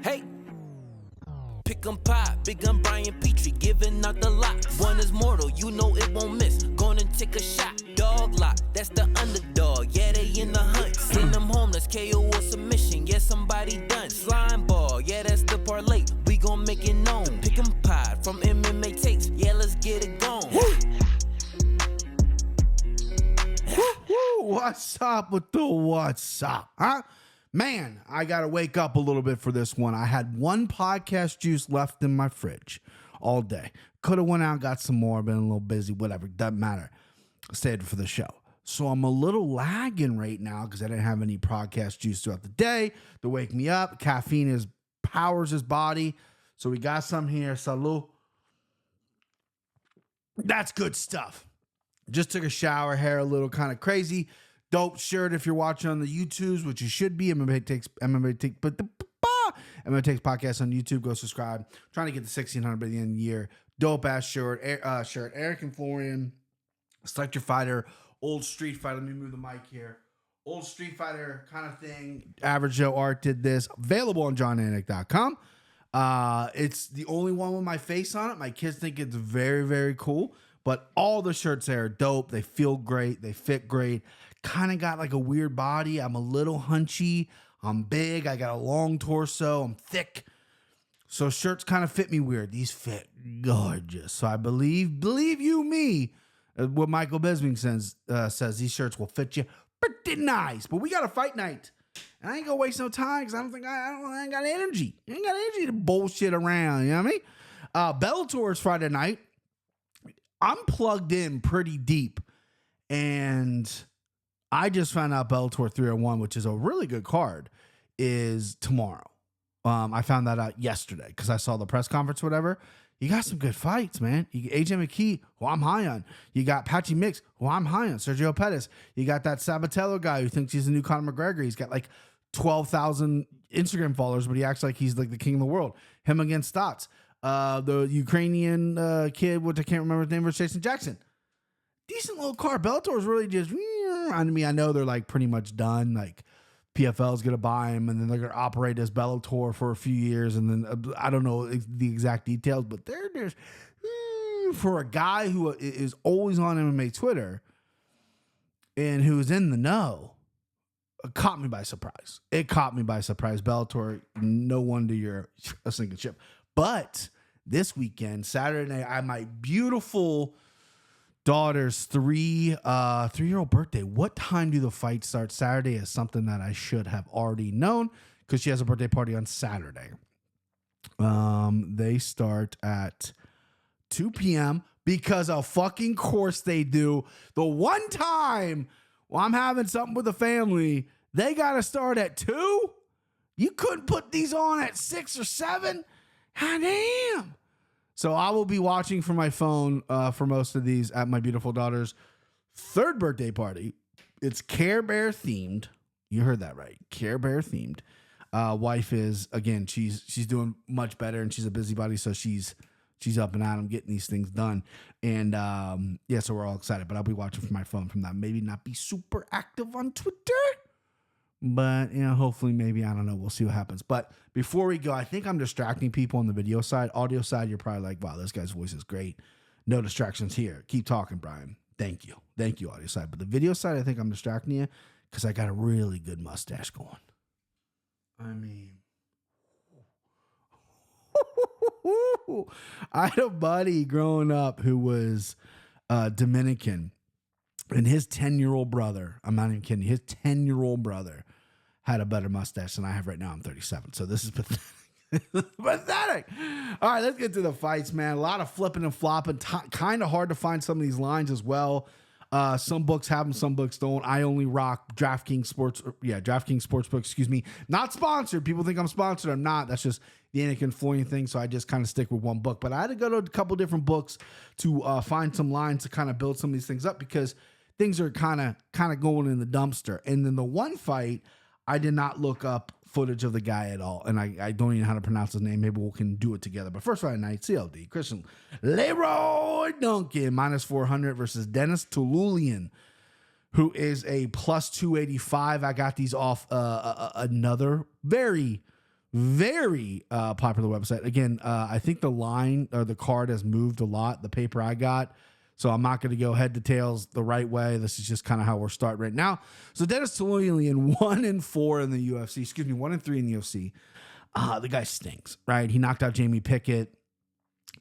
Hey, pick 'em pop, big gun Brian Petrie, giving out the locks. One is mortal, you know it won't miss. Gonna take a shot, dog lock, that's the underdog. Yeah, they in the hunt. Send them home, that's KO or submission. Yeah, somebody done. Slime ball, yeah, that's the parlay. We gon' make it known. Pick 'em pop from MMA tapes. Yeah, let's get it going. What's up with the what's up, huh? Man, I got to wake up a little bit for this one. I had one podcast juice left in my fridge all day. Could have went out and got some more, been a little busy, whatever. Doesn't matter. Stayed for the show. So I'm a little lagging right now because I didn't have any podcast juice throughout the day to wake me up. Caffeine powers his body. So we got some here. Salud. That's good stuff. Just took a shower, hair a little kind of crazy. Dope shirt if you're watching on the YouTubes, which you should be. MMA takes podcast on YouTube. Go subscribe. Trying to get to 1,600 by the end of the year. Dope ass shirt. Eric and Florian. Select your fighter. Old Street Fighter. Let me move the mic here. Old Street Fighter kind of thing. Average Joe Art did this. Available on johnanik.com. It's the only one with my face on it. My kids think it's very, very cool. But all the shirts there are dope. They feel great. They fit great. Kind of got like a weird body. I'm a little hunchy. I'm big. I got a long torso. I'm thick. So shirts kind of fit me weird. These fit gorgeous. So I believe you me, what Michael Bisping says these shirts will fit you pretty nice. But we got a fight night. And I ain't going to waste no time because I ain't got energy. I ain't got energy to bullshit around. You know what I mean? Bellator is Friday night. I'm plugged in pretty deep, and I just found out Bellator 301, which is a really good card, is tomorrow. I found that out yesterday because I saw the press conference, whatever. You got some good fights, man. You get AJ McKee, who I'm high on. You got Patchy Mix, who I'm high on. Sergio Pettis. You got that Sabatello guy who thinks he's the new Conor McGregor. He's got like 12,000 Instagram followers, but he acts like he's like the king of the world. Him against Stotts. The Ukrainian kid, which I can't remember his name, was Jason Jackson. Decent little card. Bellator is really just, I mean, I know they're like pretty much done. Like PFL is going to buy him, and then they're going to operate as Bellator for a few years. And then I don't know the exact details, but there's for a guy who is always on MMA Twitter and who is in the know, it caught me by surprise. Bellator, no wonder you're a sinking ship. But this weekend, Saturday night, I have my beautiful daughter's 3-year-old birthday. What time do the fights start? Saturday is something that I should have already known because she has a birthday party on Saturday. They start at 2 p.m. because of fucking course they do. The one time I'm having something with the family, they got to start at 2? You couldn't put these on at 6 or 7? God damn. So I will be watching from my phone for most of these at my beautiful daughter's 3rd birthday party. It's Care Bear themed. You heard that right. Care Bear themed. Wife is, again, she's doing much better, and she's a busybody, so she's up and at 'em getting these things done. And yeah, so we're all excited. But I'll be watching from my phone from that. Maybe not be super active on Twitter. But, you know, hopefully, maybe, I don't know. We'll see what happens. But before we go, I think I'm distracting people on the video side. Audio side, you're probably like, wow, this guy's voice is great. No distractions here. Keep talking, Brian. Thank you. Thank you, audio side. But the video side, I think I'm distracting you because I got a really good mustache going. I mean, I had a buddy growing up who was Dominican. And his 10-year-old brother, I'm not even kidding, his 10-year-old brother had a better mustache than I have right now. I'm 37, so this is pathetic. Pathetic. All right, let's get to the fights, man. A lot of flipping and flopping. Kind of hard to find some of these lines as well. Some books have them, some books don't. I only rock DraftKings Sportsbook, excuse me. Not sponsored. People think I'm sponsored. I'm not. That's just the Anakin Florian thing, so I just kind of stick with one book. But I had to go to a couple different books to find some lines to kind of build some of these things up because things are kind of going in the dumpster. And then the one fight, I did not look up footage of the guy at all. And I don't even know how to pronounce his name. Maybe we can do it together. But first Friday night, CLD, Christian Leroy Duncan, -400 versus Dennis Tululian, who is a +285. I got these off another very, very popular website. Again, I think the line or the card has moved a lot, the paper I got. So I'm not going to go head to tails the right way. This is just kind of how we're starting right now. So Dennis Tuluyan 1-4 in the UFC. Excuse me, 1-3 in the UFC. The guy stinks, right? He knocked out Jamie Pickett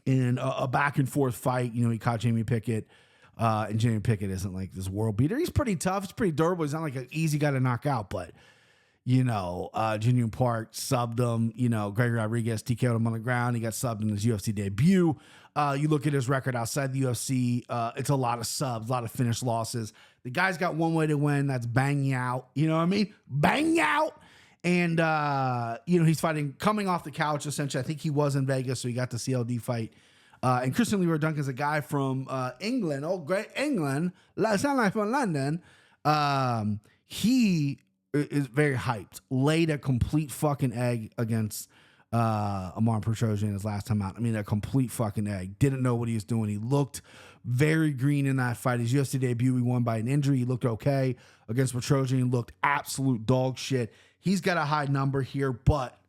in a back and forth fight. You know, he caught Jamie Pickett. And Jamie Pickett isn't like this world beater. He's pretty tough. He's pretty durable. He's not like an easy guy to knock out, but Junior Park subbed him. Gregory Rodriguez TKO'd him on the ground. He got subbed in his UFC debut. You look at his record outside the UFC, it's a lot of subs, a lot of finished losses. The guy's got one way to win. That's bang out. You know what I mean? Bang out. And, he's fighting, coming off the couch, essentially. I think he was in Vegas, so he got the CLD fight. And Christian Leroy Duncan's a guy from England, great England, sound like from London. He is very hyped. Laid a complete fucking egg against Amar Petrosian his last time out. I mean, a complete fucking egg. Didn't know what he was doing. He looked very green in that fight. His UFC debut, he won by an injury. He looked okay against Petrosian. He looked absolute dog shit. He's got a high number here, but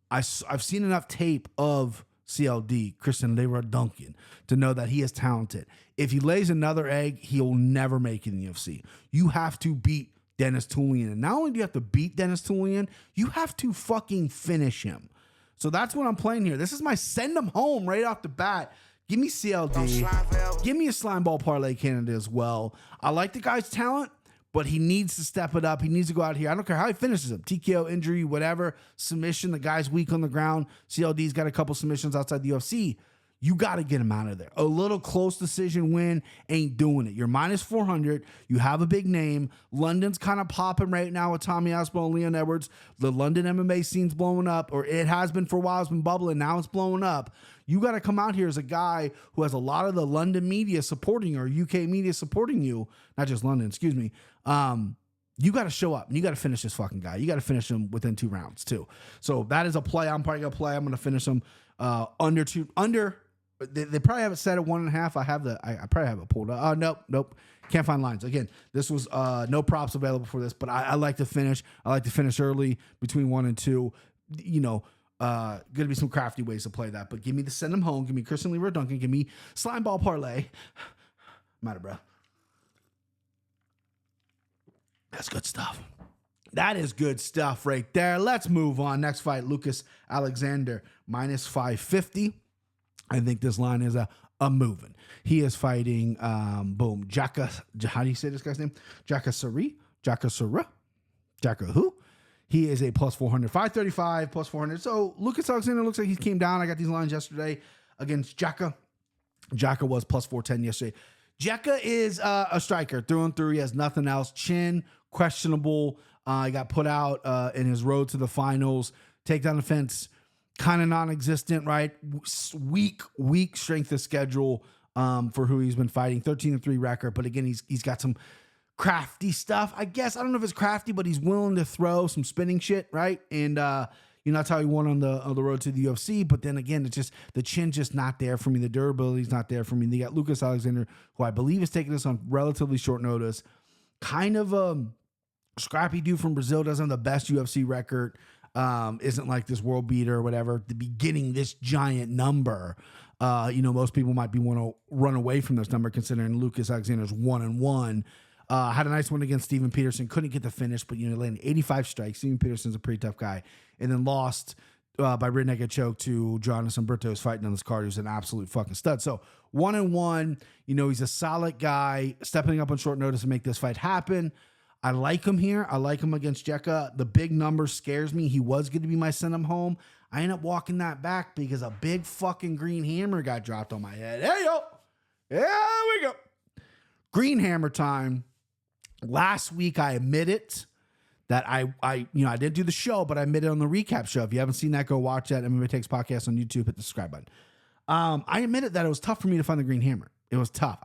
I've seen enough tape of CLD, Christian Leroy Duncan, to know that he is talented. If he lays another egg, he'll never make it in the UFC. You have to beat Dennis Tuluyan. And not only do you have to beat Dennis Tuluyan, you have to fucking finish him. So that's what I'm playing here. This is my send him home right off the bat. Give me CLD. Give me a slime ball parlay candidate as well. I like the guy's talent, but he needs to step it up. He needs to go out here. I don't care how he finishes him. TKO, injury, whatever. Submission. The guy's weak on the ground. CLD's got a couple submissions outside the UFC. You got to get him out of there. A little close decision win ain't doing it. You're minus 400. You have a big name. London's kind of popping right now with Tommy Aspinall and Leon Edwards. The London MMA scene's blowing up, or it has been for a while. It's been bubbling. Now it's blowing up. You got to come out here as a guy who has a lot of the London media supporting you, or UK media supporting you. Not just London, excuse me. You got to show up and you got to finish this fucking guy. You got to finish him within 2 rounds too. So that is a play. I'm probably going to play. I'm going to finish him under. They probably have it set at 1.5. I probably have it pulled up. Nope. Can't find lines. Again, this was no props available for this, but I like to finish. I like to finish early between 1 and 2. Gonna be some crafty ways to play that. But give me the send them home. Give me Christian Leroy Duncan. Give me slime ball parlay. Matter, bro. That's good stuff. That is good stuff right there. Let's move on. Next fight, Lucas Alexander minus 550. I think this line is a moving. He is fighting, Jaka. How do you say this guy's name? Jaka who? He is a plus 400, 535, plus 400. So Lucas Alexander looks like he came down. I got these lines yesterday against Jaka. Jaka was plus 410 yesterday. Jaka is a striker through and through. He has nothing else. Chin, questionable. He got put out in his road to the finals. Takedown defense, kind of non-existent, right? Weak strength of schedule for who he's been fighting. 13-3 record, but again, he's got some crafty stuff. I guess I don't know if it's crafty, but he's willing to throw some spinning shit, right? And that's how he won on the road to the UFC. But then again, it's just the chin's just not there for me. The durability's not there for me. They got Lucas Alexander, who I believe is taking this on relatively short notice. Kind of a scrappy dude from Brazil. Doesn't have the best UFC record. Isn't like this world beater or whatever. The beginning, this giant number. Most people might want to run away from this number considering Lucas Alexander's 1-1. Had a nice one against Steven Peterson. Couldn't get the finish, but landed 85 strikes. Steven Peterson's a pretty tough guy. And then lost by rear naked choke to Jonathan Britto, who's fighting on this card, who's an absolute fucking stud. So 1-1. He's a solid guy, stepping up on short notice to make this fight happen. I like him here. I like him against Jeka. The big number scares me. He was going to be my send him home. I end up walking that back because a big fucking green hammer got dropped on my head. Hey, yo. Here we go. Green hammer time. Last week, I admitted that I didn't do the show, but I admitted on the recap show. If you haven't seen that, go watch that. MMA Takes Podcast on YouTube. Hit the subscribe button. I admitted that it was tough for me to find the green hammer. It was tough.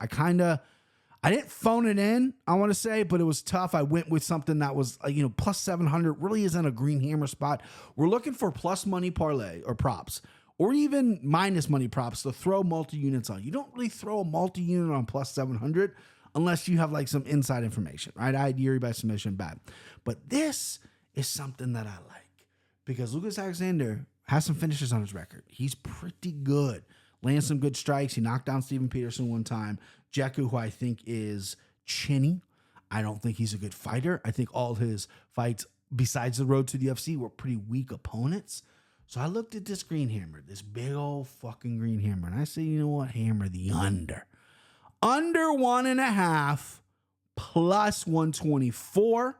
I didn't phone it in, I want to say, but it was tough. I went with something that was, plus 700. Really isn't a green hammer spot. We're looking for plus money parlay or props, or even minus money props to throw multi-units on. You don't really throw a multi-unit on plus 700 unless you have some inside information, right? I had Yuri by submission, bad. But this is something that I like because Lucas Alexander has some finishes on his record. He's pretty good. Lands some good strikes. He knocked down Steven Peterson one time. Jeku, who I think is chinny. I don't think he's a good fighter. I think all of his fights, besides the road to the UFC, were pretty weak opponents. So I looked at this green hammer, this big old fucking green hammer, and I said, you know what? Hammer the under. Under 1.5 plus 124.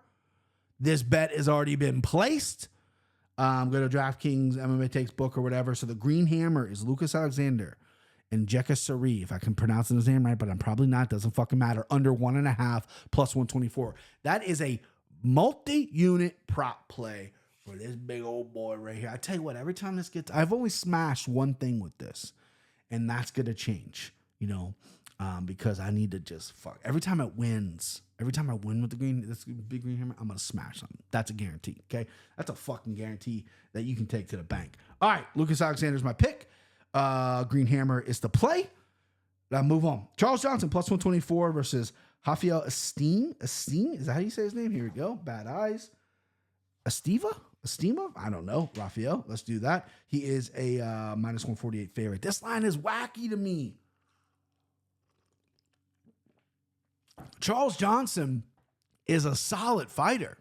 This bet has already been placed. Go to DraftKings, MMA Takes Book or whatever. So the green hammer is Lucas Alexander and Jeka Sari, if I can pronounce his name right, but I'm probably not. Doesn't fucking matter. Under 1.5 plus 124. That is a multi-unit prop play for this big old boy right here. I tell you what, every time this gets, I've always smashed one thing with this, and that's going to change, because I need to just fuck. Every time it wins, every time I win with this big green hammer, I'm going to smash something. That's a guarantee, okay? That's a fucking guarantee that you can take to the bank. All right, Lucas Alexander's my pick. Green hammer is the play. Now move on. Charles Johnson plus 124 versus Rafael Esteem. Esteem? Is that how you say his name? Here we go. Bad eyes. Estima? I don't know. Rafael. Let's do that. He is a minus 148 favorite. This line is wacky to me. Charles Johnson is a solid fighter.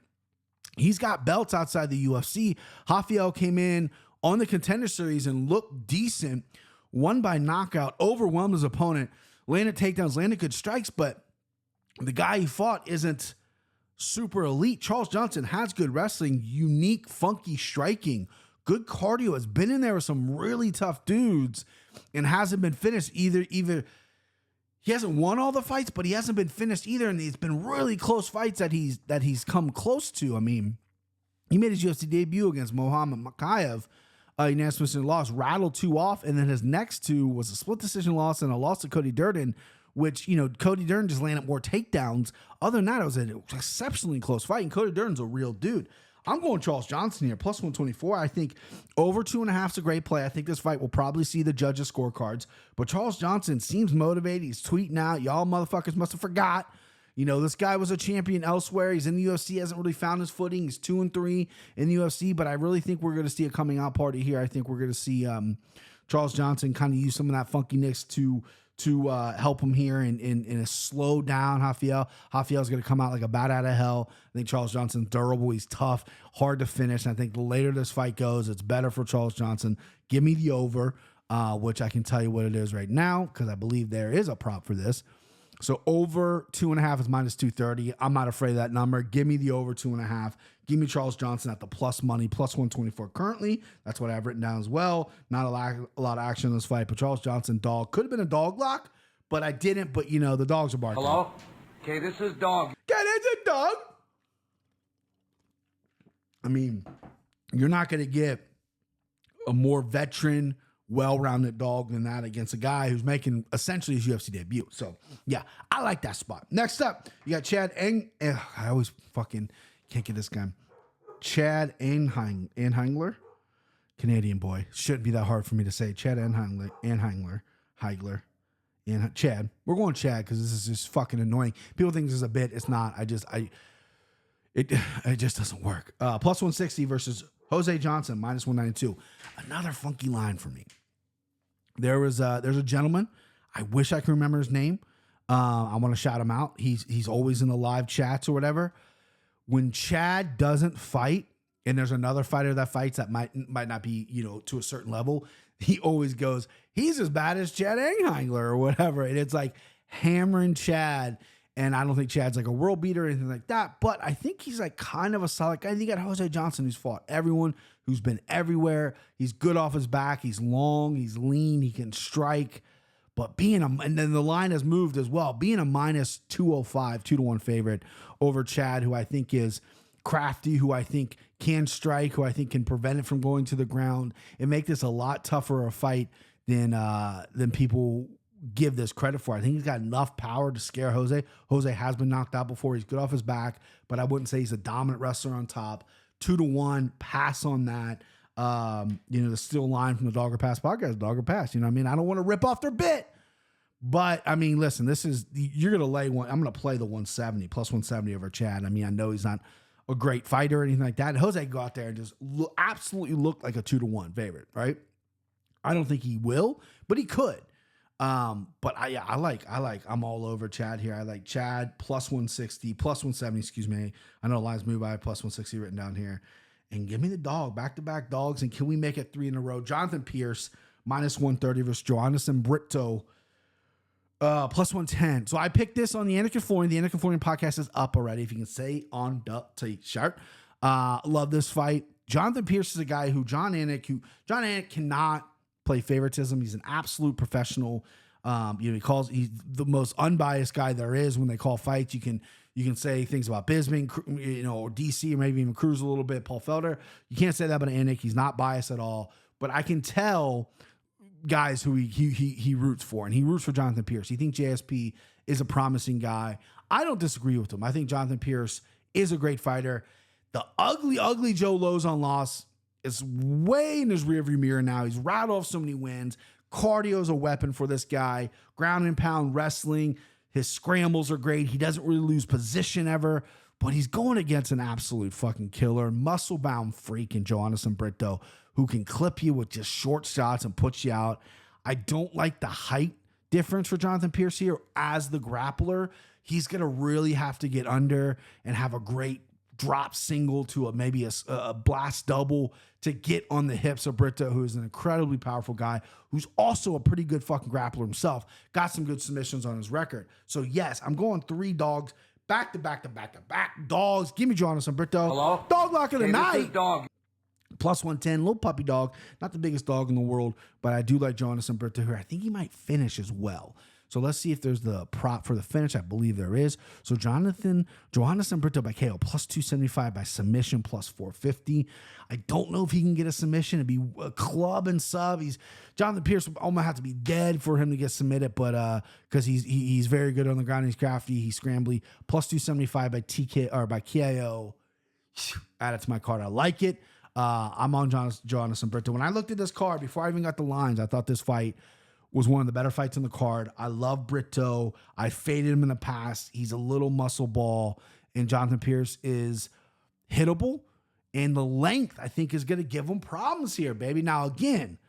He's got belts outside the UFC. Rafael came in on the Contender Series and looked decent, won by knockout, overwhelmed his opponent, landed takedowns, landed good strikes, but the guy he fought isn't super elite. Charles Johnson has good wrestling, unique, funky striking, good cardio, has been in there with some really tough dudes and hasn't been finished either. He hasn't won all the fights, but he hasn't been finished either, and it's been really close fights that he's come close to. I mean, he made his UFC debut against Mohamed Makayev, unanimous decision loss, rattled 2 off, and then his next 2 was a split decision loss and a loss to Cody Durden, which, Cody Durden just landed more takedowns. Other than that, it was an exceptionally close fight, and Cody Durden's a real dude. I'm going Charles Johnson here, plus 124. I think over 2.5 is a great play. I think this fight will probably see the judges' scorecards, but Charles Johnson seems motivated. He's tweeting out, y'all motherfuckers must have forgot. This guy was a champion elsewhere. He's in the UFC, hasn't really found his footing. He's 2-3 in the UFC, but I really think we're going to see a coming out party here. I think we're going to see Charles Johnson kind of use some of that funkiness to help him here in a slow down Rafael. Rafael's going to come out like a bat out of hell. I think Charles Johnson's durable. He's tough, hard to finish. And I think the later this fight goes, it's better for Charles Johnson. Give me the over, which I can tell you what it is right now because I believe there is a prop for this. So over 2.5 is minus 230. I'm not afraid of that number. Give me the over 2.5. Give me Charles Johnson at the plus money, plus 124 currently. That's what I've written down as well. Not a lot of action in this fight, but Charles Johnson, dog. Could have been a dog lock, but I didn't. But, the dogs are barking. Hello? Okay, this is Dog. Okay, this is Dog. I mean, you're not going to get a more veteran, well-rounded dog than that against a guy who's making essentially his UFC debut. So, yeah, I like that spot. Next up, you got Chad I always fucking can't get this guy. Chad Anhangler, Canadian boy. Shouldn't be that hard for me to say. Chad Anhangler. Chad. We're going Chad because this is just fucking annoying. People think this is a bit. It's not. It just doesn't work. Plus 160 versus Jose Johnson, minus 192. Another funky line for me. There's a gentleman. I wish I could remember his name. I want to shout him out. He's always in the live chats or whatever. When Chad doesn't fight, and there's another fighter that fights that might not be, to a certain level, he always goes, he's as bad as Chad Anhangler or whatever. And it's like hammering Chad. And I don't think Chad's like a world beater or anything like that. But I think he's like kind of a solid guy. You got Jose Johnson, who's fought everyone, who's been everywhere. He's good off his back. He's long. He's lean. He can strike. But and then the line has moved as well. Being a minus 205, 2-1 favorite over Chad, who I think is crafty, who I think can strike, who I think can prevent it from going to the ground and make this a lot tougher a fight than people give this credit for. I think he's got enough power to scare Jose. Jose has been knocked out before. He's good off his back, but I wouldn't say he's a dominant wrestler on top. 2-1, pass on that. The still line from the Dogger Pass podcast, Dogger Pass. I don't want to rip off their bit. But, listen, you're going to lay one. I'm going to play the 170, plus 170 over Chad. I know he's not a great fighter or anything like that. And Jose could go out there and just absolutely look like a 2-1 favorite, right? I don't think he will, but he could. But I'm all over Chad here. I like Chad plus 160, plus 170, excuse me. I know lines move by plus 160 written down here. And give me the dog, back-to-back dogs. And can we make it 3 in a row? Jonathan Pierce, minus 130 versus Joanderson Britto, plus 110. So I picked this on the Anakin Flooring. The Anakin Flooring podcast is up already, if you can say on the t-shirt. Love this fight. Jonathan Pierce is a guy who John Anik cannot play favoritism. He's an absolute professional. He's the most unbiased guy there is when they call fights. You can say things about Bisping, or DC, or maybe even Cruz a little bit, Paul Felder. You can't say that about Anik. He's not biased at all. But I can tell guys who he roots for, and he roots for Jonathan Pierce. He thinks JSP is a promising guy. I don't disagree with him. I think Jonathan Pierce is a great fighter. The ugly Joe Lozon loss is way in his rearview mirror now. He's rattled off so many wins. Cardio is a weapon for this guy. Ground and pound wrestling. His scrambles are great. He doesn't really lose position ever, but he's going against an absolute fucking killer, muscle-bound freak in Joanderson Britto, who can clip you with just short shots and put you out. I don't like the height difference for Jonathan Pierce here. As the grappler, he's going to really have to get under and have a great drop single to maybe a blast double to get on the hips of Britto, who is an incredibly powerful guy, who's also a pretty good fucking grappler himself. Got some good submissions on his record. So yes, I'm going 3 dogs, back to back dogs. Give me Joanderson Britto. Hello? Dog lock of the night. This is dog. Plus 110, little puppy dog, not the biggest dog in the world, but I do like Joanderson Britto here. I think he might finish as well. So let's see if there's the prop for the finish. I believe there is. So Joanderson Britto by KO, plus 275 by submission, plus 450. I don't know if he can get a submission. It'd be a club and sub. Jonathan Pierce almost have to be dead for him to get submitted, but because he's very good on the ground. He's crafty. He's scrambly. Plus 275 by TK or by KO. Add it to my card. I like it. I'm on Joanderson Britto. When I looked at this card before I even got the lines, I thought this fight was one of the better fights in the card. I love Britto. I faded him in the past. He's a little muscle ball, and Jonathan Pierce is hittable. And the length, I think, is going to give him problems here, baby. Now, again,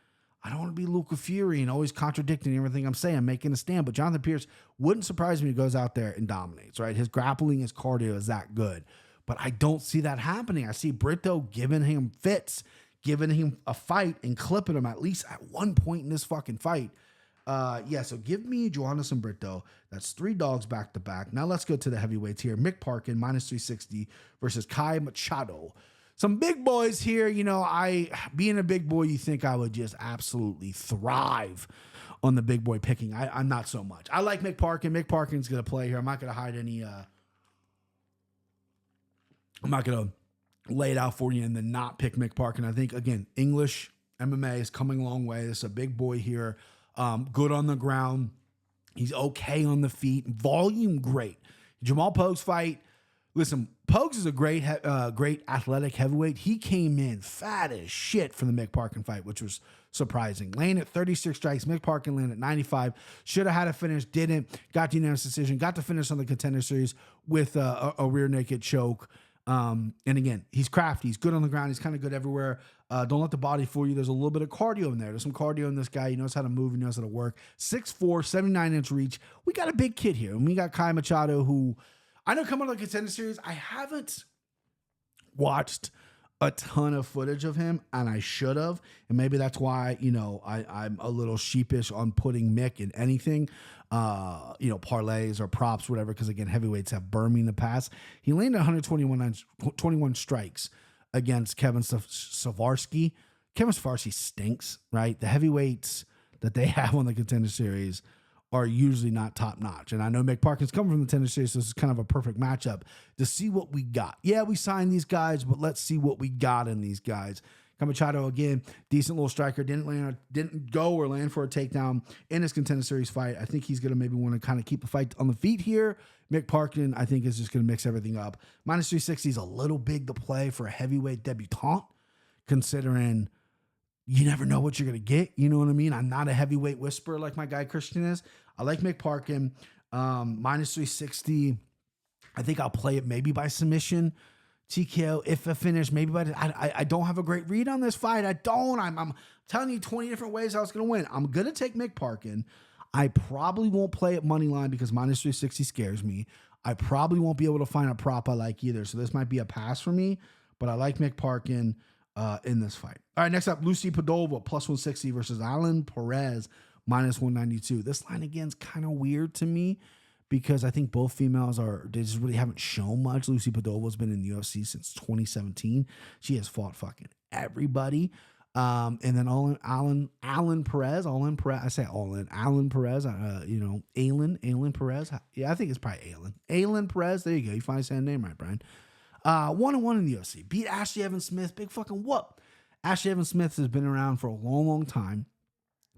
I don't want to be Luca Fury and always contradicting everything I'm saying, making a stand, but Jonathan Pierce wouldn't surprise me if he goes out there and dominates, right? His grappling, his cardio is that good. But I don't see that happening. I see Britto giving him fits, giving him a fight, and clipping him at least at one point in this fucking fight. So give me Joanderson Britto. That's 3 dogs back to back. Now let's go to the heavyweights here. Mick Parkin, minus 360 versus Kai Machado. Some big boys here. Being a big boy, you think I would just absolutely thrive on the big boy picking. I'm not so much. I like Mick Parkin. Mick Parkin's going to play here. I'm not going to hide any, I'm not going to lay it out for you and then not pick Mick Parkin. I think, again, English MMA is coming a long way. This is a big boy here. Good on the ground. He's okay on the feet. Volume, great. Jamal Pogue's fight. Listen, Pogues is a great athletic heavyweight. He came in fat as shit for the Mick Parkin fight, which was surprising. Laying at 36 strikes. Mick Parkin landed at 95. Should have had a finish. Didn't. Got the unanimous decision. Got to finish on the Contender Series with a rear naked choke. And again, he's crafty. He's good on the ground. He's kind of good everywhere. Don't let the body fool you. There's a little bit of cardio in there. There's some cardio in this guy. He knows how to move. He knows how to work. 6'4", 79-inch reach. We got a big kid here. And we got Kai Machado, who I know coming on the Contender Series, I haven't watched a ton of footage of him, and I should have. And maybe that's why, I'm a little sheepish on putting Mick in anything. Parlays or props, whatever, because again, heavyweights have burned me in the past. He landed 121 strikes against Kevin Savarsky. Kevin Savarsky stinks, right? The heavyweights that they have on the Contender Series are usually not top notch. And I know Mick Parkin's coming from the Contender Series, so this is kind of a perfect matchup to see what we got. Yeah, we signed these guys, but let's see what we got in these guys. Machado, again, decent little striker, didn't go or land for a takedown in his Contender Series fight. I think he's going to maybe want to kind of keep the fight on the feet here. Mick Parkin, I think, is just going to mix everything up. Minus 360 is a little big to play for a heavyweight debutant, considering you never know what you're going to get. You know what I mean? I'm not a heavyweight whisperer like my guy Christian is. I like Mick Parkin. Minus 360. I think I'll play it maybe by submission TKO if a finish, maybe, but I don't have a great read on this fight. I don't. I'm telling you 20 different ways I was going to win. I'm going to take Mick Parkin. I probably won't play at money line because minus 360 scares me. I probably won't be able to find a prop I like either. So this might be a pass for me, but I like Mick Parkin in this fight. All right, next up, Lucy Podova plus 160 versus Alan Perez minus 192. This line again is kind of weird to me because I think both females they just really haven't shown much. Lucy Podova's been in the UFC since 2017. She has fought fucking everybody. And then Alan Perez, Alan Perez, Alan Perez. Yeah, I think it's probably Alan Perez. There you go. You finally said the name right, Brian. 1-1 in the UFC. Beat Ashley Evans Smith. Big fucking whoop. Ashley Evans Smith has been around for a long, long time.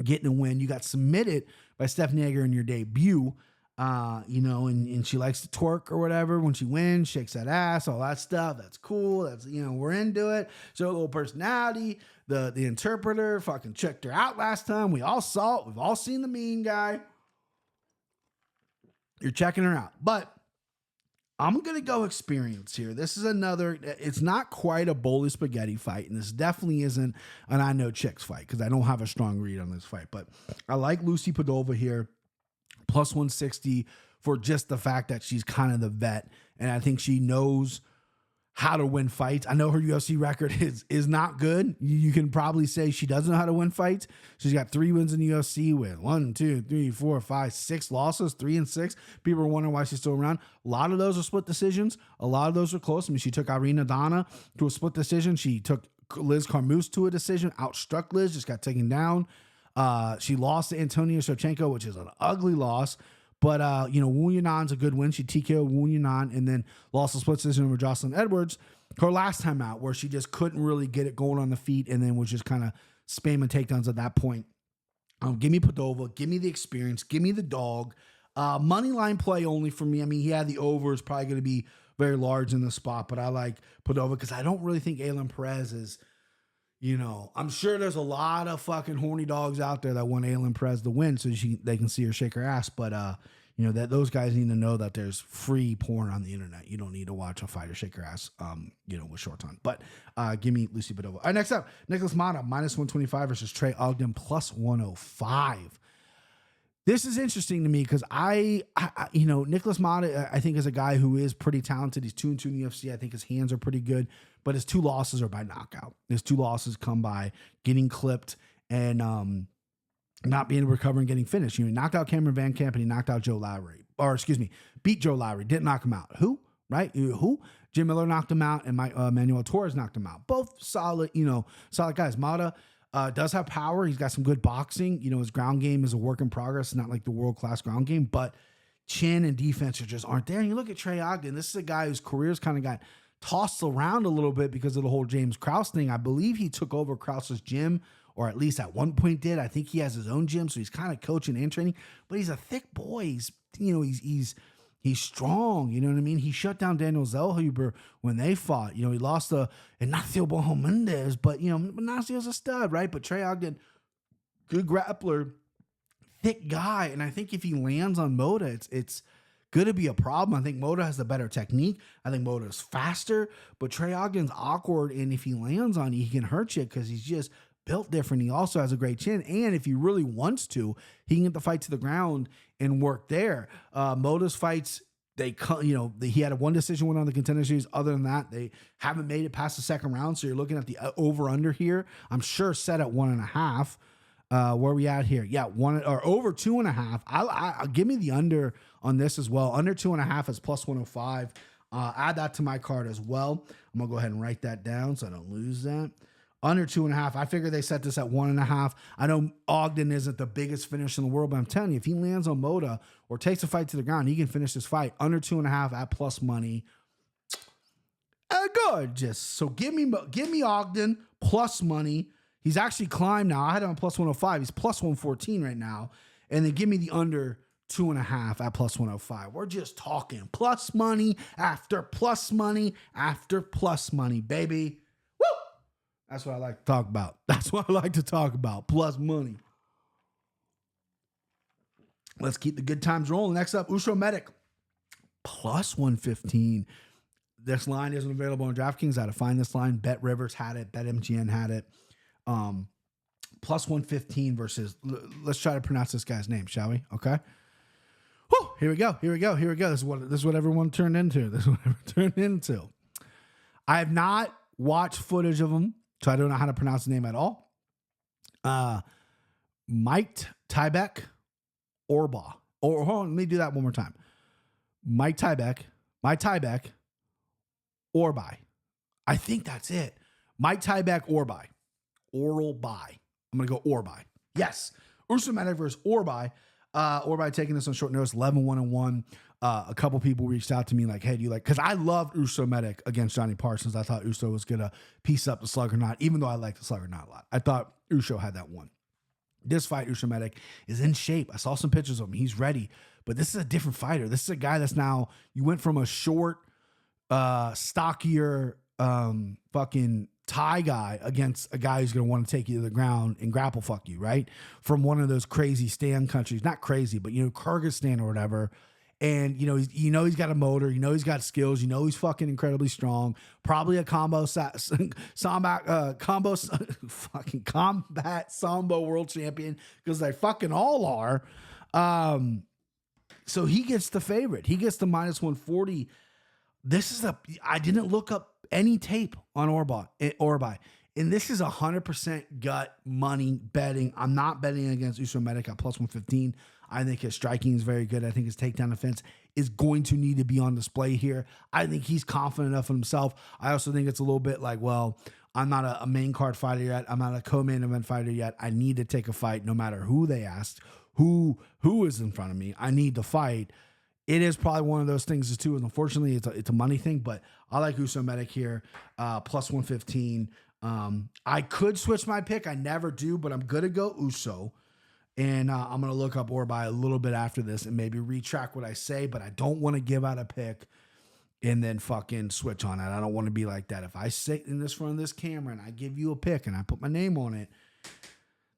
Getting a win. You got submitted by Stephanie Egger in your debut. And she likes to twerk or whatever when she wins, shakes that ass, all that stuff. That's cool. That's, we're into it. Show a little personality. The interpreter fucking checked her out last time. We all saw it. We've all seen the mean guy. You're checking her out. But I'm going to go experience here. This is it's not quite a bowl of spaghetti fight, and this definitely isn't an I know chicks fight because I don't have a strong read on this fight. But I like Lucy Podova here. Plus 160 for just the fact that she's kind of the vet. And I think she knows how to win fights. I know her UFC record is not good. You can probably say she doesn't know how to win fights. She's got 3 wins in the UFC with 1, 2, 3, 4, 5, 6 losses, 3 and 6. People are wondering why she's still around. A lot of those are split decisions. A lot of those are close. I mean, she took Irina Donna to a split decision. She took Liz Carmouche to a decision, outstruck Liz, just got taken down. She lost to Antonia Shevchenko, which is an ugly loss. But, Wu Yunan's a good win. She TKO'd Wu Yunan and then lost a split decision over Jocelyn Edwards her last time out, where she just couldn't really get it going on the feet and then was just kind of spamming takedowns at that point. Give me Podova. Give me the experience. Give me the dog. Money line play only for me. I mean, he had the over. Is probably going to be very large in the spot, but I like Podova because I don't really think Alan Perez is... I'm sure there's a lot of fucking horny dogs out there that want Alan Perez to win so they can see her shake her ass. But, that those guys need to know that there's free porn on the internet. You don't need to watch a fighter shake her ass, with shorts on. But give me Lucy Podova. All right, next up, Nicholas Mata, minus 125 versus Trey Ogden, plus 105. This is interesting to me because Nicholas Mata, I think, is a guy who is pretty talented. He's 2-2 in the UFC. I think his hands are pretty good, but his 2 losses are by knockout. His 2 losses come by getting clipped and not being able to recover and getting finished. He knocked out Cameron Van Camp and he knocked out Joe Lowry. Beat Joe Lowry, didn't knock him out. Who? Right? Who? Jim Miller knocked him out and Manuel Torres knocked him out. Both solid guys. Mata does have power. He's got some good boxing. His ground game is a work in progress, not like the world-class ground game, but chin and defense just aren't there. And you look at Trey Ogden, this is a guy whose career's kind of got tossed around a little bit because of the whole James Krause thing. I believe he took over Krause's gym, or at least at one point did. I think he has his own gym, so he's kind of coaching and training, but he's a thick boy. He's strong, you know what I mean? He shut down Daniel Zellhuber when they fought. He lost to Ignacio Bojo Mendez, but, Ignacio's a stud, right? But Trey Ogden, good grappler, thick guy, and I think if he lands on Mota, it's going to be a problem. I think Mota has the better technique. I think Mota's faster, but Trey Ogden's awkward, and if he lands on you, he can hurt you because he's just built different. He also has a great chin, and if he really wants to, he can get the fight to the ground and work there. Mota's fights, he had a 1 decision win on the Contender Series. Other than that, they haven't made it past the second round, so you're looking at the over-under here. I'm sure set at 1.5. Where are we at here? Yeah, 1 or over 2.5. I'll give me the under on this as well. Under 2.5 is plus 105. Add that to my card as well. I'm gonna go ahead and write that down so I don't lose that. Under 2.5. I figure they set this at 1.5. I know Ogden isn't the biggest finisher in the world, but I'm telling you, if he lands on Mota or takes a fight to the ground, he can finish this fight. Under 2.5 at plus money. Gorgeous. So give me Ogden plus money. He's actually climbed now. I had him on plus 105. He's plus 114 right now. And then give me the under 2.5 at plus 105. We're just talking plus money after plus money after plus money, baby. That's what I like to talk about. That's what I like to talk about. Plus money. Let's keep the good times rolling. Next up, Uso Medic. Plus 115. This line isn't available on DraftKings. I had to find this line. Bet Rivers had it. BetMGM had it. Plus 115 versus. Let's try to pronounce this guy's name, shall we? Okay. Whew, here we go. This is what everyone turned into. I have not watched footage of him, so I don't know how to pronounce the name at all. Mike Tybeck Orba. Hold on, let me do that one more time. Mike Tybeck Orby. I think that's it. Mike Tybeck Orby. Oral by. I'm going to go Orby. Yes. Uso Medic versus Orby. Orby taking this on short notice, 11-1-1. A couple people reached out to me like, hey, do you like, because I loved Uso Medic against Johnny Parsons. I thought Uso was going to piece up the Slugger Knot, even though I like the Slugger Knot a lot. I thought Uso had that one. This fight, Uso Medic is in shape. I saw some pictures of him. He's ready. But this is a different fighter. This is a guy that's now, you went from a short, stockier, fucking Thai guy against a guy who's going to want to take you to the ground and grapple fuck you, right? From one of those crazy stand countries. Not crazy, but, Kyrgyzstan or whatever. And, he's got a motor. He's got skills. He's fucking incredibly strong. Probably a combat sambo world champion, because they fucking all are. So he gets the favorite. He gets the minus 140. I didn't look up any tape on Orby. And this is 100% gut money betting. I'm not betting against Uso Medic at plus 115. I think his striking is very good. I think his takedown defense is going to need to be on display here. I think he's confident enough in himself. I also think it's a little bit like, well, I'm not a main card fighter yet. I'm not a co-main event fighter yet. I need to take a fight no matter who they asked, who is in front of me. I need to fight. It is probably one of those things too. And unfortunately, it's a money thing, but I like Uso Medic here, plus 115. I could switch my pick. I never do, but I'm going to go Uso. And I'm going to look up Orby a little bit after this and maybe retrack what I say, but I don't want to give out a pick and then fucking switch on it. I don't want to be like that. If I sit in this front of this camera and I give you a pick and I put my name on it,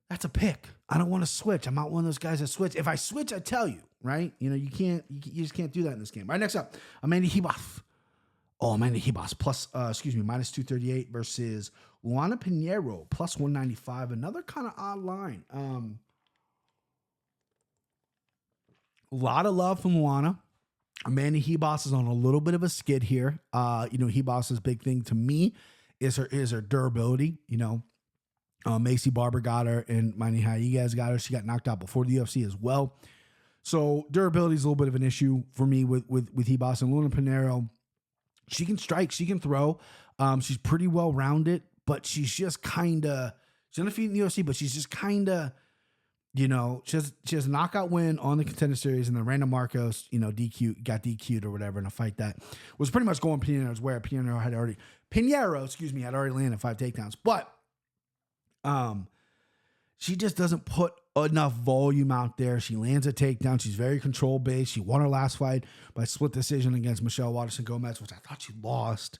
that's a pick. I don't want to switch. I'm not one of those guys that switch. If I switch, I tell you, right? You just can't do that in this game. All right, next up, Amanda Ribas. Amanda Ribas plus, minus 238 versus Luana Panero plus 195. Another kind of odd line. A lot of love from Luana. Amanda Ribas is on a little bit of a skid here. Ribas's big thing to me is her durability. Macy Barber got her, and Manny Diaz got her. She got knocked out before the UFC as well. So durability is a little bit of an issue for me with Ribas. And Luana Panero, she can strike, she can throw. She's pretty well rounded, but she's just kind of, she's undefeated in the UFC, but she's just kind of, she has a knockout win on the Contender Series, and then Randall Marcos, got DQ'd or whatever in a fight that was pretty much going Pinero's way. Pinero had already landed 5 takedowns, but she just doesn't put enough volume out there. She lands a takedown. She's very control based. She won her last fight by split decision against Michelle Waterson-Gomez, which I thought she lost.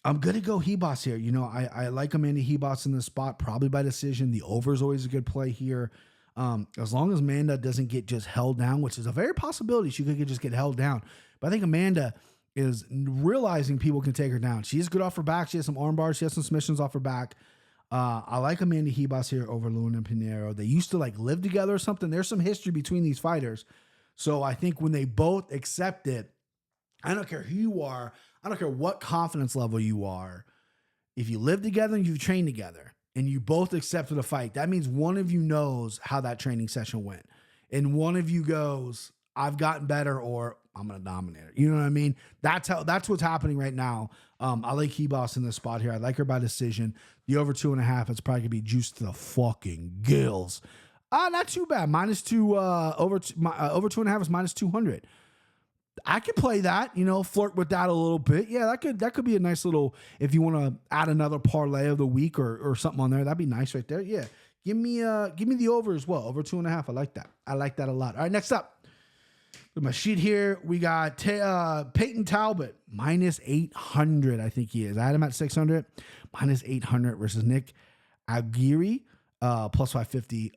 I'm going to go Ribas here. I like Amanda Ribas in this spot, probably by decision. The over is always a good play here. As long as Amanda doesn't get just held down, which is a very possibility. She could just get held down. But I think Amanda is realizing people can take her down. She is good off her back. She has some arm bars. She has some submissions off her back. I like Amanda Ribas here over Luana Panero. They used to live together or something. There's some history between these fighters. So I think when they both accept it, I don't care who you are. I don't care what confidence level you are. If you live together and you've trained together and you both accepted a fight, that means one of you knows how that training session went. And one of you goes, I've gotten better, or I'm going to dominate her. You know what I mean? That's what's happening right now. I like Ribas in this spot here. I like her by decision. The over 2.5, it's probably going to be juiced to the fucking gills. Not too bad. -2, over 2.5 is minus 200. I could play that, flirt with that a little bit. Yeah, that could be a nice little, if you want to add another parlay of the week or something on there, that'd be nice right there. Yeah. Give me the over as well. Over 2.5. I like that. I like that a lot. All right, next up. With my sheet here, we got Peyton Talbot, minus 800, I think he is. I had him at 600, minus 800 versus Nick Aguirre, plus 550.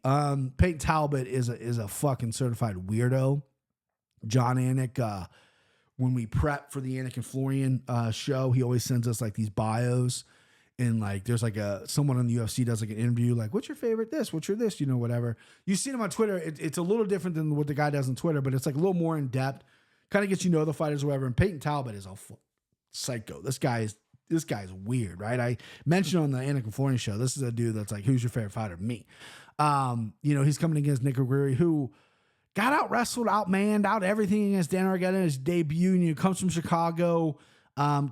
Peyton Talbot is a fucking certified weirdo. John Anik when we prep for the Anakin Florian show, he always sends us like these bios. And like, there's like someone on the UFC does like an interview, like, what's your favorite this? What's your this? You know, whatever. You've seen him on Twitter. It's a little different than what the guy does on Twitter, but it's like a little more in depth. Kind of gets you know the fighters or whatever. And Peyton Talbot is a psycho. This guy is weird, right? I mentioned on the Anakin Florian show, this is a dude that's like, who's your favorite fighter? Me. You know, he's coming against Nick O'Grady, who got out wrestled, outmanned, out everything against Dan Argetta in his debut. And he comes from Chicago.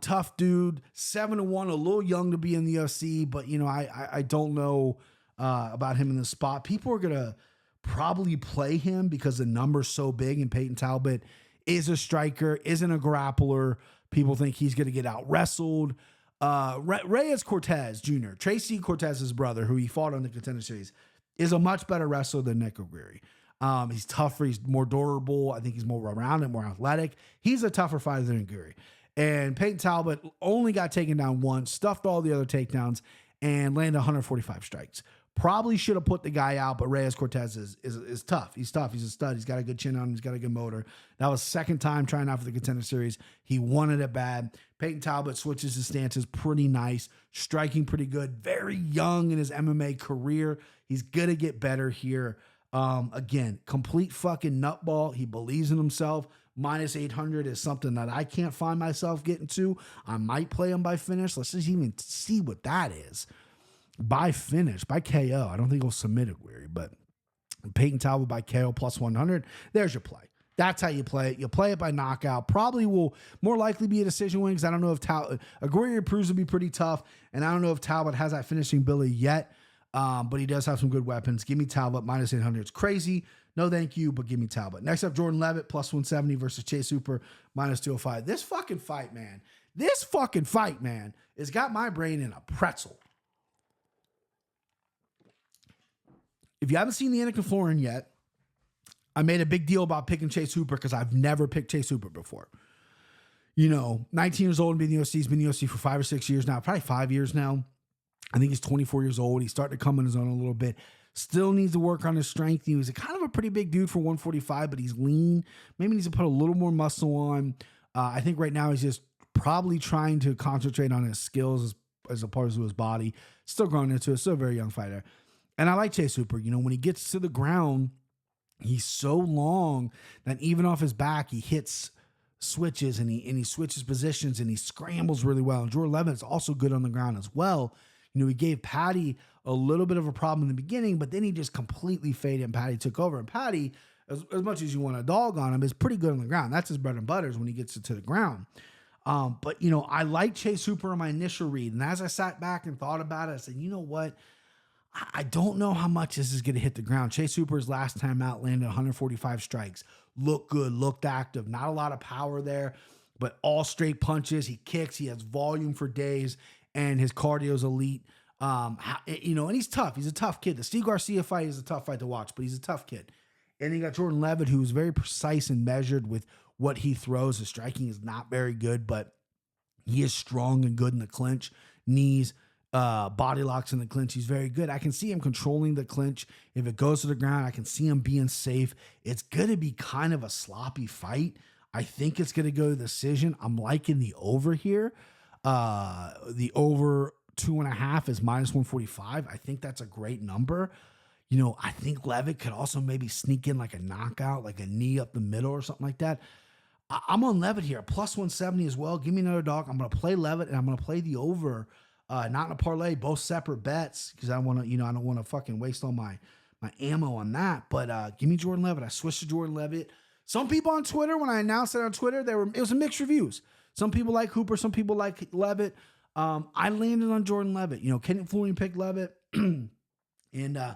Tough dude, 7-1, a little young to be in the UFC, but you know, I don't know about him in the spot. People are gonna probably play him because the number's so big, and Peyton Talbot is a striker, isn't a grappler. People think he's gonna get out wrestled. Reyes Cortez Jr., Tracy Cortez's brother, who he fought on the Contender Series, is a much better wrestler than Nick O'Grady. He's tougher, he's more durable. I think he's more rounded, more athletic. He's a tougher fighter than O'Grady. And Peyton Talbot only got taken down once, stuffed all the other takedowns, and landed 145 strikes. Probably should have put the guy out, but Reyes Cortez is tough. He's tough. He's a stud. He's got a good chin on him. He's got a good motor. That was second time trying out for the Contender Series. He wanted it bad. Peyton Talbot switches his stances pretty nice, striking pretty good. Very young in his MMA career. He's going to get better here. Again, complete fucking nutball. He believes in himself. Minus 800 is something that I can't find myself getting to. I might play him by finish. Let's just even see what that is. By finish, by KO. I don't think he'll submit it, weary, but Peyton Talbot by KO plus 100. There's your play. That's how you play it. You play it by knockout. Probably will more likely be a decision win because I don't know if Aguirre proves to be pretty tough, and I don't know if Talbot has that finishing ability yet, but he does have some good weapons. Give me Talbot minus 800. It's crazy. No, thank you, but give me Talbot. Next up, Jordan Levitt, plus 170 versus Chase Hooper, minus 205. This fucking fight, man, has got my brain in a pretzel. If you haven't seen the Anakin Florian yet, I made a big deal about picking Chase Hooper because I've never picked Chase Hooper before. You know, 19 years old and been in the UFC. He's been in the UFC for 5 or 6 years now, probably 5 years now. I think he's 24 years old. He's starting to come in his own a little bit. Still needs to work on his strength. He was a kind of a pretty big dude for 145, but he's lean. Maybe needs to put a little more muscle on. I think right now he's just probably trying to concentrate on his skills as opposed to his body. Still growing into it. Still a very young fighter. And I like Chase Hooper. You know, when he gets to the ground, he's so long that even off his back, he hits switches and he switches positions and he scrambles really well. And Jordan Levitt is also good on the ground as well. You know, he gave Patty a little bit of a problem in the beginning, but then he just completely faded and Patty took over. And Patty, as much as you want a dog on him, is pretty good on the ground. That's his bread and butter is when he gets to the ground. But, you know, I like Chase Hooper in my initial read. And as I sat back and thought about it, I said, you know what? I don't know how much this is going to hit the ground. Chase Hooper's last time out landed 145 strikes. Looked good, looked active. Not a lot of power there, but all straight punches. He kicks. He has volume for days. And his cardio's elite. You know, and he's tough. He's a tough kid. The Steve Garcia fight is a tough fight to watch, but he's a tough kid. And you got Jordan Levitt, who's very precise and measured with what he throws. His striking is not very good, but he is strong and good in the clinch. Knees, body locks in the clinch. He's very good. I can see him controlling the clinch. If it goes to the ground, I can see him being safe. It's going to be kind of a sloppy fight. I think it's going to go to decision. I'm liking the over here. The over 2.5 is minus 145. I think that's a great number. You know, I think Levitt could also maybe sneak in like a knockout, like a knee up the middle or something like that. I'm on Levitt here, plus 170 as well. Give me another dog. I'm going to play Levitt and I'm going to play the over, not in a parlay, both separate bets because I want to, you know, I don't want to fucking waste all my ammo on that. But give me Jordan Levitt. I switched to Jordan Levitt. Some people on Twitter, when I announced it on Twitter, it was a mixed reviews. Some people like Hooper, some people like Levitt. I landed on Jordan Levitt. You know, Kenny Florian picked Levitt, and I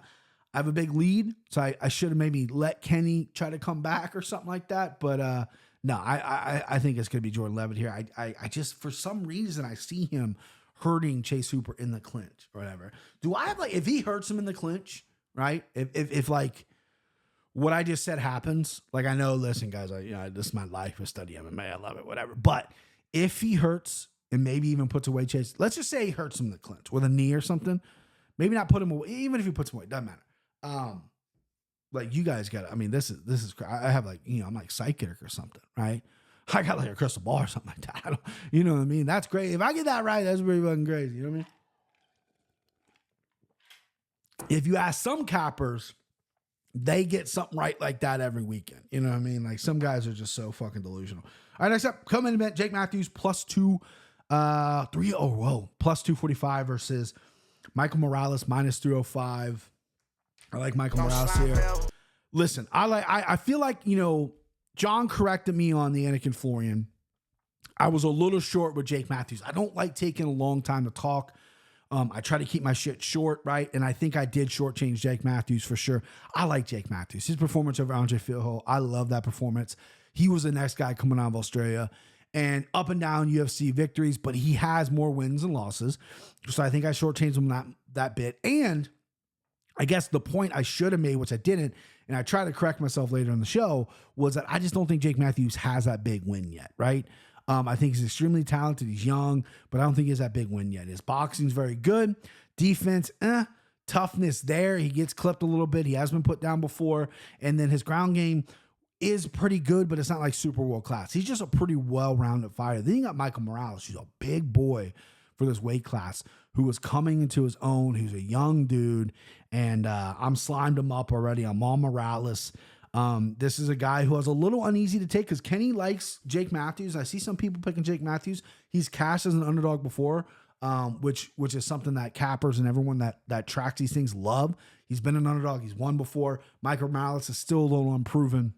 have a big lead, so I should have maybe let Kenny try to come back or something like that. But no, I think it's going to be Jordan Levitt here. I just, for some reason, I see him hurting Chase Hooper in the clinch or whatever. Do I have, like, if he hurts him in the clinch, right? If like what I just said happens, like, I know, listen, guys, this is my life. I study MMA. I love it, whatever. But if he hurts and maybe even puts away Chase, let's just say he hurts him in the clinch with a knee or something. Maybe not put him away. Even if he puts him away, doesn't matter. Like, you guys got, I mean, this is, I have, like, you know, I'm like psychic or something, right? I got like a crystal ball or something like that. I don't, you know what I mean? That's great. If I get that right, that's pretty fucking crazy. You know what I mean? If you ask some cappers, they get something right like that every weekend. You know what I mean? Like some guys are just so fucking delusional. All right, next up, come in event, Jake Matthews plus 245 versus Michael Morales minus 305. I like Michael Morales here. Listen, I feel like, you know, John corrected me on the Anakin Florian. I was a little short with Jake Matthews. I don't like taking a long time to talk. I try to keep my shit short, right? And I think I did shortchange Jake Matthews for sure. I like Jake Matthews. His performance over Andre Fillho, I love that performance. He was the next guy coming out of Australia. And up and down UFC victories, but he has more wins and losses. So I think I shortchanged him that bit. And I guess the point I should have made, which I didn't, and I tried to correct myself later in the show, was that I just don't think Jake Matthews has that big win yet, right? I think he's extremely talented. He's young, but I don't think he has that big win yet. His boxing's very good. Defense, toughness there. He gets clipped a little bit. He has been put down before. And then his ground game is pretty good, but it's not like super world class. He's just a pretty well-rounded fighter. Then you got Michael Morales, who's a big boy for this weight class, who was coming into his own. He's a young dude, and I'm slimed him up already. I'm on Morales. This is a guy who has a little uneasy to take because Kenny likes Jake Matthews. I see some people picking Jake Matthews. He's cashed as an underdog before, which is something that cappers and everyone that tracks these things love. He's been an underdog. He's won before. Michael Morales is still a little unproven.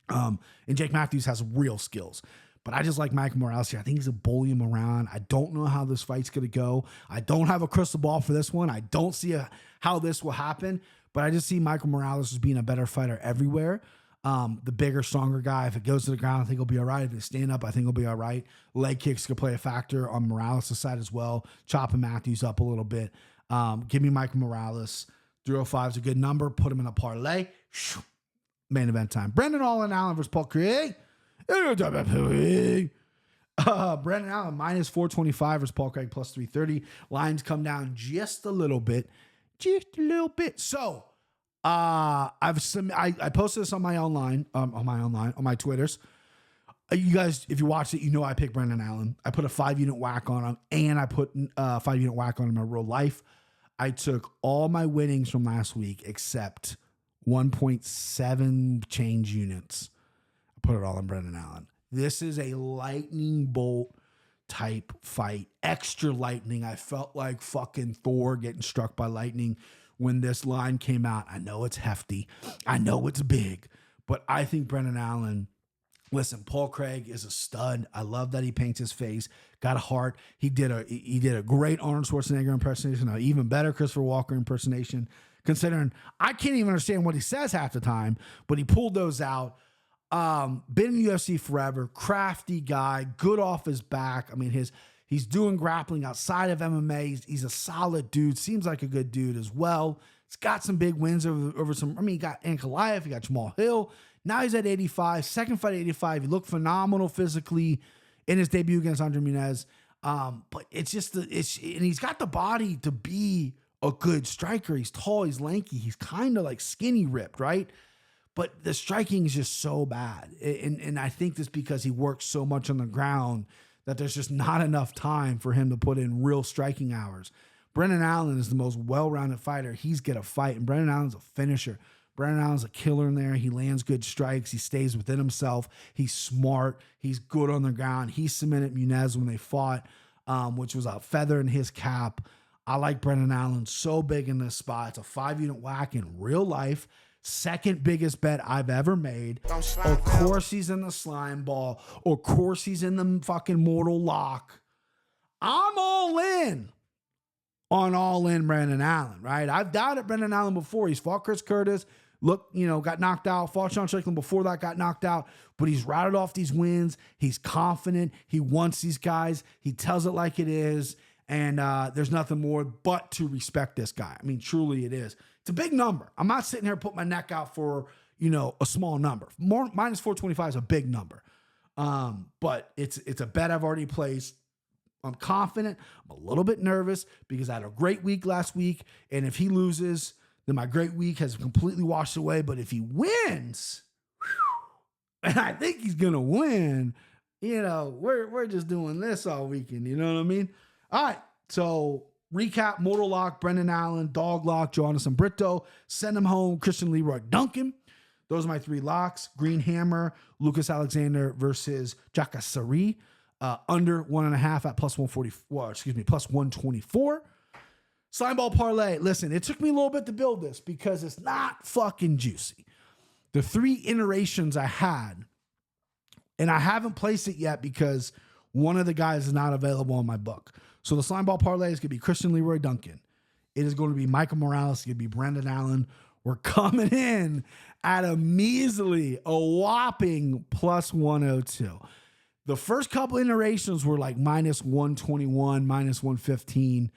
And Jake Matthews has real skills. But I just like Michael Morales here. I think he's a bully him around. I don't know how this fight's going to go. I don't have a crystal ball for this one. I don't see how this will happen. But I just see Michael Morales as being a better fighter everywhere. The bigger, stronger guy. If it goes to the ground, I think he'll be all right. If it stand up, I think he'll be all right. Leg kicks could play a factor on Morales' side as well. Chopping Matthews up a little bit. Give me Michael Morales. 305 is a good number. Put him in a parlay. Main event time. Brendan Allen versus Paul Craig. Brendan Allen minus 425 versus Paul Craig plus 330. Lines come down just a little bit. So I posted this on my Twitters. You guys, if you watched it, you know I picked Brendan Allen. I put a 5-unit whack on him, and I put a 5-unit whack on him in real life. I took all my winnings from last week except 1.7 change units. I put it all on Brendan Allen. This is a lightning bolt type fight. Extra lightning. I felt like fucking Thor getting struck by lightning when this line came out. I know it's hefty. I know it's big. But I think Brendan Allen, listen, Paul Craig is a stud. I love that he paints his face. Got a heart. He did a great Arnold Schwarzenegger impersonation. An even better Christopher Walker impersonation. Considering I can't even understand what he says half the time, but he pulled those out. Been in the UFC forever, crafty guy, good off his back. I mean, he's doing grappling outside of MMA. He's a solid dude. Seems like a good dude as well. He's got some big wins over some. I mean, he got Ankalaev, he got Jamal Hill. Now he's at 85. Second fight at 85. He looked phenomenal physically in his debut against Andre Nunes. But it's just and he's got the body to be a good striker. He's tall, he's lanky, he's kind of like skinny ripped, right? But the striking is just so bad. And I think this because he works so much on the ground that there's just not enough time for him to put in real striking hours. Brendan Allen is the most well-rounded fighter. He's going to fight, and Brendan Allen's a finisher. Brendan Allen's a killer in there. He lands good strikes. He stays within himself. He's smart. He's good on the ground. He cemented Nunes when they fought, which was a feather in his cap. I like Brendan Allen so big in this spot. It's a 5-unit whack in real life. Second biggest bet I've ever made. Of course he's in the slime ball. Of course he's in the fucking mortal lock. I'm all in on all-in Brendan Allen, right? I've doubted Brendan Allen before. He's fought Chris Curtis. Look, got knocked out. Fought Sean Strickland before that, got knocked out. But he's routed off these wins. He's confident. He wants these guys. He tells it like it is. And there's nothing more but to respect this guy. I mean, truly it is. It's a big number. I'm not sitting here putting my neck out for, a small number. Minus 425 is a big number. But it's a bet I've already placed. I'm confident. I'm a little bit nervous because I had a great week last week. And if he loses, then my great week has completely washed away. But if he wins, and I think he's going to win, we're just doing this all weekend. You know what I mean? All right. So recap: Mortal Lock, Brendan Allen; Dog Lock, Jonathan Britto; Send Him Home, Christian Leroy Duncan. Those are my 3 locks. Green Hammer, Lucas Alexander versus Jaa under 1.5 at plus 140. Well, plus 124. Slime ball parlay. Listen, it took me a little bit to build this because it's not fucking juicy. The 3 iterations I had, and I haven't placed it yet because one of the guys is not available in my book. So the slime ball parlay is going to be Christian Leroy Duncan. It is going to be Michael Morales. It's going to be Brendan Allen. We're coming in at a whopping plus 102. The first couple iterations were like minus 121, minus 115.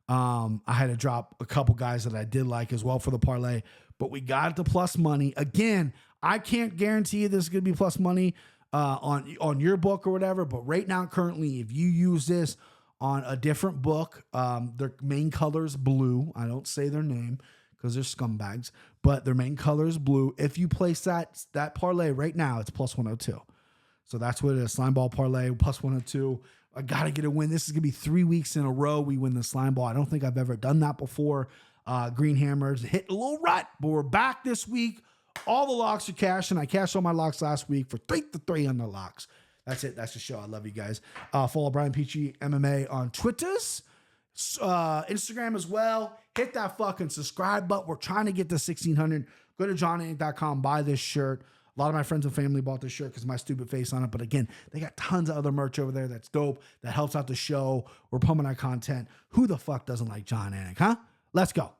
I had to drop a couple guys that I did like as well for the parlay, but we got it to plus money. Again, I can't guarantee you this is going to be plus money on your book or whatever, but right now, currently, if you use this on a different book, their main color is blue. I don't say their name because they're scumbags, but their main color is blue. If you place that parlay right now, it's plus 102. So that's what it is. Slime ball parlay, plus 102. I got to get a win. This is going to be 3 weeks in a row we win the slime ball. I don't think I've ever done that before. Green Hammers hit a little rut, but we're back this week. All the locks are cashing. I cashed all my locks last week for 3-3 on the locks. That's it. That's the show. I love you guys. Follow Brian Petrie MMA on Twitters, Instagram as well. Hit that fucking subscribe button. We're trying to get to 1,600. Go to johninc.com, buy this shirt. A lot of my friends and family bought this shirt because of my stupid face on it. But again, they got tons of other merch over there that's dope, that helps out the show. We're pumping our content. Who the fuck doesn't like John Anik, huh? Let's go.